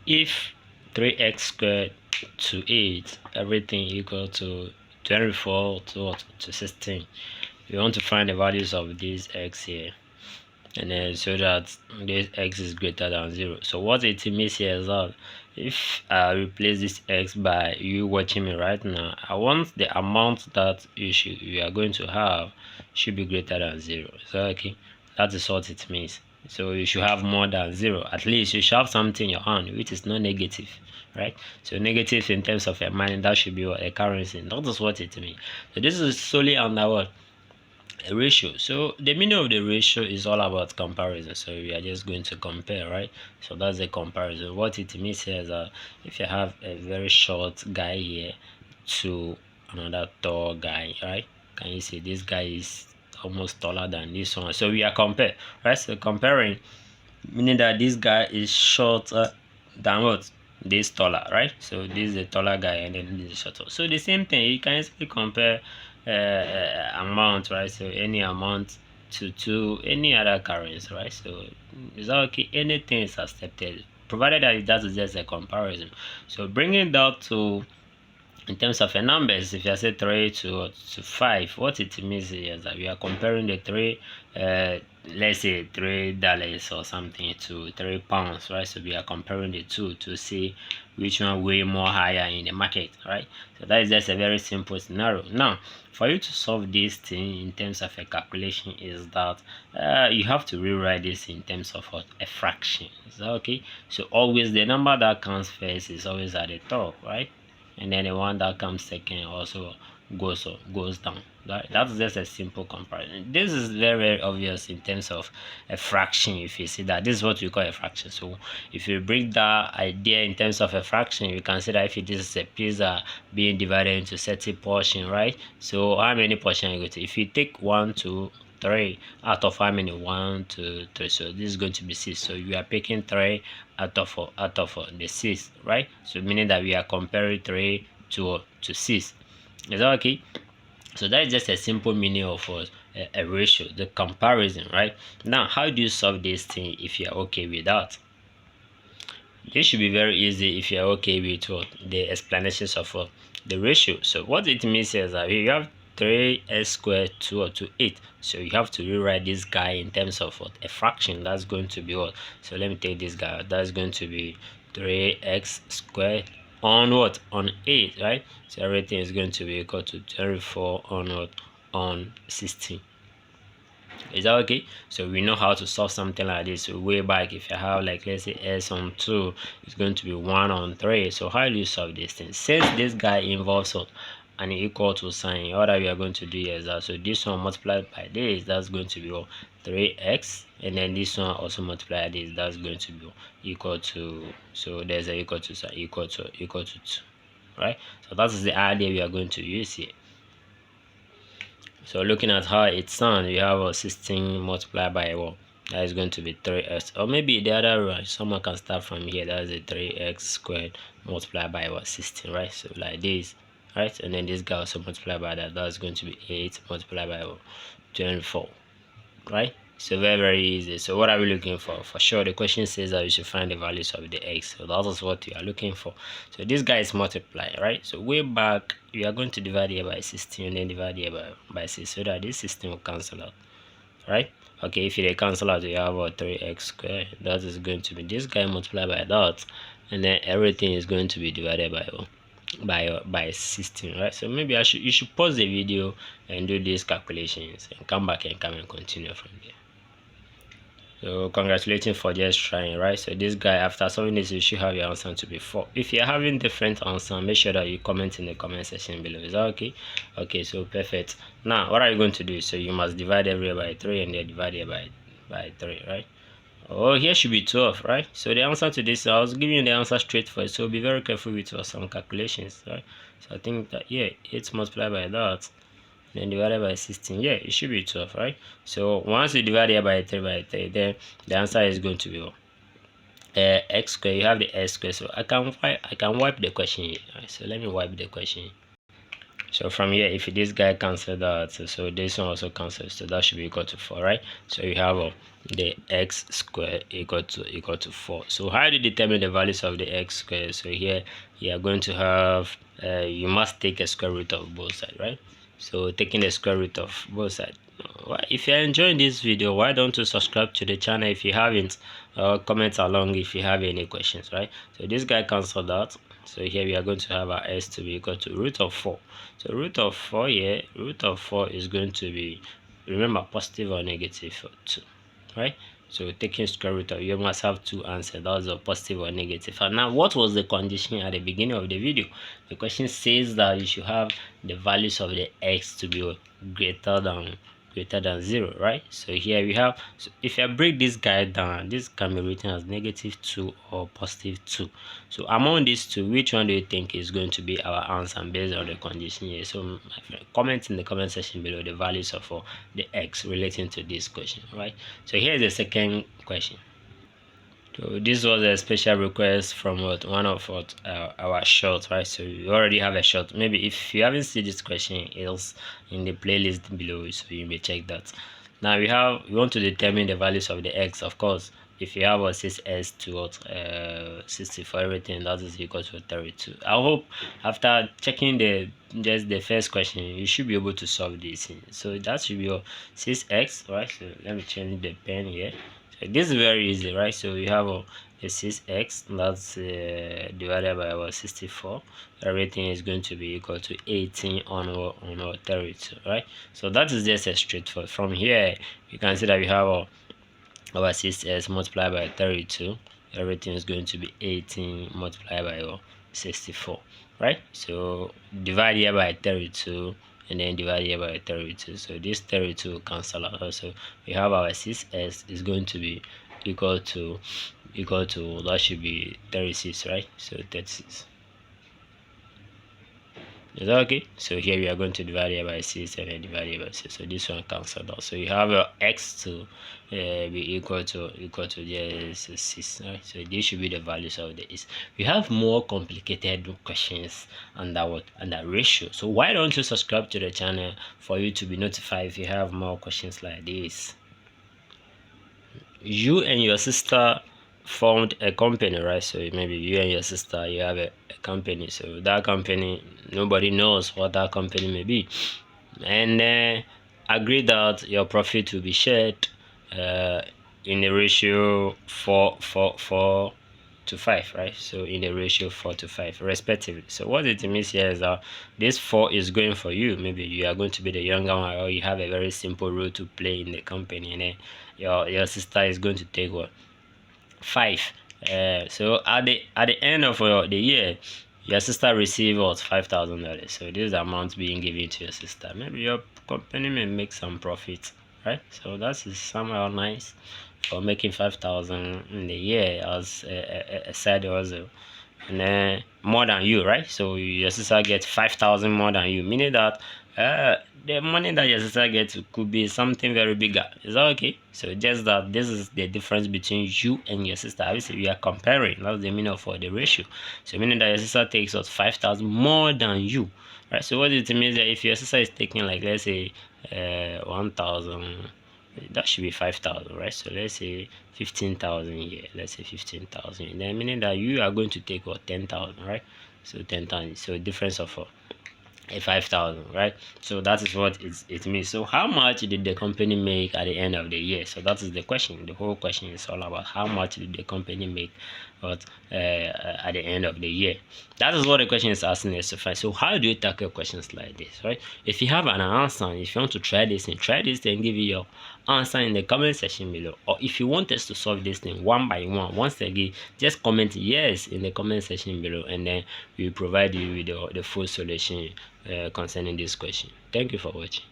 if 3x squared to 8, everything equal to 24 to 16, we want to find the values of this x here, and then so that this x is greater than 0. So what it means here is that if I replace this x by you watching me right now, I want the amount that you are going to have should be greater than 0. So okay, that is what it means. So you should have more than 0. At least you should have something in your hand which is not negative, right? So negative in terms of a money, that should be a currency. That is what it means. So this is solely under what? A ratio. So the meaning of the ratio is all about comparison. So we are just going to compare, right? So that's a comparison. What it means here is that if you have a very short guy here to another tall guy, right? Can you see this guy is almost taller than this one? So we are comparing, right? So comparing, meaning that this guy is shorter than what? This taller, right? So this is the taller guy and then this is shorter. So the same thing, you can easily compare amount, right? So any amount to any other currency, right? So is that okay? Anything is accepted, provided that that is just a comparison. So bringing that to in terms of a numbers, if you say 3 to 5, what it means is that we are comparing the 3 let's say $3 or something to £3, right? So we are comparing the two to see which one way more higher in the market, right? So that is just a very simple scenario. Now for you to solve this thing in terms of a calculation is that you have to rewrite this in terms of a fraction. Is that okay? So always the number that comes first is always at the top, right? And then the one that comes second also goes down. That's just a simple comparison. This is very obvious in terms of a fraction. If you see that, this is what we call a fraction. So if you break that idea in terms of a fraction, you can see that if this is a pizza being divided into 30 portion, right? So how many portion you go to? If you take 1 2 3 out of how many? 1 2 3, so this is going to be 6. So you are picking 3 out of the 6, right? So meaning that we are comparing 3 to 6. Is that okay? So that is just a simple meaning of a ratio, the comparison, right? Now how do you solve this thing if you are okay with that? This should be very easy if you are okay with the explanations of the ratio. So what it means is that you have 3x squared to 8, so you have to rewrite this guy in terms of what? A fraction. That's going to be what? So let me take this guy. That's going to be 3x squared on what? On 8, right? So everything is going to be equal to 24 on what? On 16. Is that okay? So we know how to solve something like this. So way back, if you have like, let's say s on 2, it's going to be 1 on 3. So how do you solve this thing? Since this guy involves what? An equal to sign, all that we are going to do is that, so this one multiplied by this, that's going to be what? 3x, and then this one also multiplied this, that's going to be equal to, so there's a equal to sign, equal to 2, right? So that is the idea we are going to use here. So looking at how it sounds, you have a 16 multiplied by what? That is going to be 3x, or maybe the other way. Someone can start from here. That is a 3x squared multiplied by what? 16, right? So like this, right? And then this guy also multiplied by that. That's going to be 8 multiplied by what? 24, right? So very easy. So what are we looking for? For sure, the question says that you should find the values of the x. So that is what you are looking for. So this guy is multiplying, right? So way back, you are going to divide here by 16 and then divide here by 6, so that this 16 will cancel out, right? Okay, if they cancel out, you have a 3x squared. That is going to be this guy multiplied by that, and then everything is going to be divided by 16, right? So maybe you should pause the video and do these calculations and come back and continue from there. So congratulations for just trying, right? So this guy, after solving this, you should have your answer to be 4. If you're having different answer, make sure that you comment in the comment section below. Is that okay? Okay, so perfect. Now what are you going to do? So you must divide everywhere by 3 and then divide here by 3, right? Oh, here should be 12, right? So the answer to this, I was giving you the answer straight for it, so be very careful with some calculations, right? So I think that, yeah, 8 multiplied by that, then divided by 16, yeah, it should be 12, right? So once you divide here by 3, then the answer is going to be x squared. You have the x squared, so I can wipe the question here, right? So let me wipe the question. So from here, if this guy cancels that, so this one also cancels, so that should be equal to 4, right? So you have the x squared equal to 4. So how do you determine the values of the x squared? So here you are going to have you must take a square root of both sides, right? So taking the square root of both sides. If you're enjoying this video, why don't you subscribe to the channel if you haven't, comment along if you have any questions, right? So this guy cancelled out, so here we are going to have our s to be equal to root of 4. So root of 4 here, root of 4 is going to be, remember, positive or negative 2, right? So taking square root of, you must have two answers, that's a positive or negative. And now, what was the condition at the beginning of the video? The question says that you should have the values of the x to be greater than 0, right? So here we have, so if I break this guy down, this can be written as -2 or +2. So among these two, which one do you think is going to be our answer based on the condition here? So my friend, comment in the comment section below the values of the x relating to this question, right? So here's the second question. So this was a special request from one of our shorts, right? So you already have a short. Maybe if you haven't seen this question, it's in the playlist below, so you may check that. Now we want to determine the values of the x. Of course, if you have a 6s to 60 for everything, that is equal to 32. I hope after checking just the first question, you should be able to solve this. So that should be your 6x, right? So let me change the pen here. So this is very easy, right? So you have a 6x that's divided by our 64. Everything is going to be equal to 18 on 32, right? So that is just a straightforward. From here you can see that we have our 6s multiplied by 32. Everything is going to be 18 multiplied by 64, right? So divide here by 32 and then divide here by 32. So this 32 cancel out. So we have our 6s is going to be equal to that should be 36, right? So 36. Is that okay? So here we are going to divide here by 6 and then divide here by 6. So this one cancelled out. So you have your x to be equal to just 6. Right? So these should be the values of the x. We have more complicated questions under ratio. So why don't you subscribe to the channel for you to be notified if you have more questions like this? You and your sister formed a company, right? So maybe you and your sister, you have a company. So that company, nobody knows what that company may be, and agree that your profit will be shared in a ratio 4 to 5, right? So in a ratio 4 to 5 respectively. So what it means here is that this 4 is going for you. Maybe you are going to be the younger one, or you have a very simple role to play in the company, and then your sister is going to take what, 5. So at the end of the year, your sister receives what, $5,000. So this is the amount being given to your sister. Maybe your company may make some profit, right? So that is somehow nice for making 5,000 in the year as a side hustle, and then more than you, right? So your sister gets 5,000 more than you, meaning that the money that your sister gets could be something very bigger. Is that okay? So just that this is the difference between you and your sister. Obviously we are comparing, that's the meaning for the ratio. So meaning that your sister takes us 5,000 more than you, right? So what it means that if your sister is taking, like, let's say 1,000, that should be 5,000, right? So let's say 15,000 here, let's say 15,000, then meaning that you are going to take what, 10,000, right? So 10,000, so difference of a 5,000, right? So that is what it means. So how much did the company make at the end of the year? So that is the question. The whole question is all about how much did the company make at the end of the year. That is what the question is asking us to find. So how do you tackle questions like this, right? If you have an answer, if you want to try this and give you your answer in the comment section below, or if you want us to solve this thing one by one, once again, just comment yes in the comment section below, and then we will provide you with the full solution concerning this question. Thank you for watching.